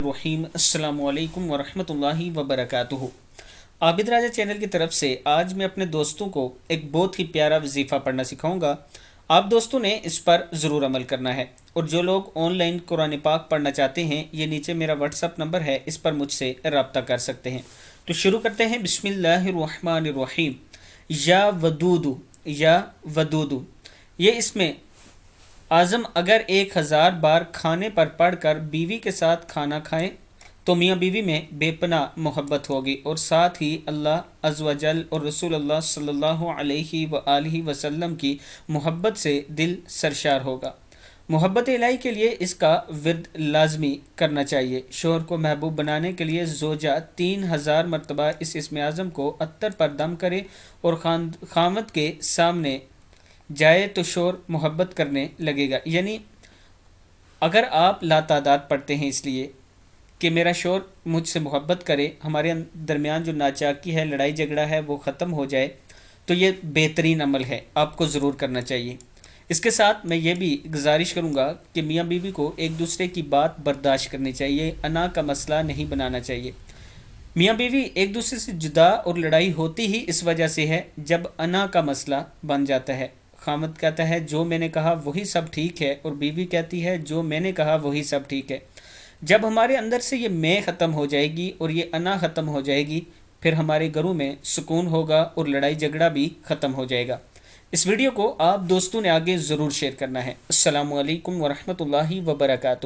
रहीम अस्सलाम वालेकुम वरहमतुल्लाहि वबरकातुहू। आबिद राजा चैनल की तरफ से आज मैं अपने दोस्तों को एक बहुत ही प्यारा वजीफ़ा पढ़ना सिखाऊंगा। आप दोस्तों ने इस पर ज़रूर अमल करना है, और जो लोग ऑनलाइन कुरान पाक पढ़ना चाहते हैं, ये नीचे मेरा व्हाट्सअप नंबर है, इस पर मुझसे रब्ता कर सकते हैं। तो शुरू करते हैं। बिस्मिल्लाहिर्रहमानिर्रहीम। या वदूदु, ये इसमें आज़म अगर 1000 बार खाने पर पढ़कर बीवी के साथ खाना खाएं तो मियाँ बीवी में बेपनाह मोहब्बत होगी, और साथ ही अल्लाह अज़्ज़ व जल और रसूलुल्लाह सल्लल्लाहु अलैहि व आलिहि वसल्लम की मोहब्बत से दिल सरशार होगा। मोहब्बत इलाही के लिए इसका विर्द लाजमी करना चाहिए। शोहर को महबूब बनाने के लिए ज़ोजा 3000 मरतबा इस इस्म आज़म को अत्तर पर दम करे और खामद के सामने जाए तो शोर मोहब्बत करने लगेगा। यानी अगर आप लातादाद पढ़ते हैं इसलिए कि मेरा शोर मुझसे मोहब्बत करे, हमारे दरमियान जो नाचाकी है, लड़ाई झगड़ा है, वो ख़त्म हो जाए, तो ये बेहतरीन अमल है, आपको ज़रूर करना चाहिए। इसके साथ मैं ये भी गुजारिश करूँगा कि मियाँ बीवी को एक दूसरे की बात बर्दाश्त करनी चाहिए, अना का मसला नहीं बनाना चाहिए। मियाँ बीवी एक दूसरे से जुदा और लड़ाई होती ही इस वजह से है जब अना का मसला बन जाता है। खामद कहता है जो मैंने कहा वही सब ठीक है, और बीवी कहती है जो मैंने कहा वही सब ठीक है। जब हमारे अंदर से ये मैं ख़त्म हो जाएगी और ये अना ख़त्म हो जाएगी, फिर हमारे घरों में सुकून होगा और लड़ाई झगड़ा भी ख़त्म हो जाएगा। इस वीडियो को आप दोस्तों ने आगे ज़रूर शेयर करना है। अस्सलामु अलैकुम वरहमतुल्लाहि वबरकातुहू।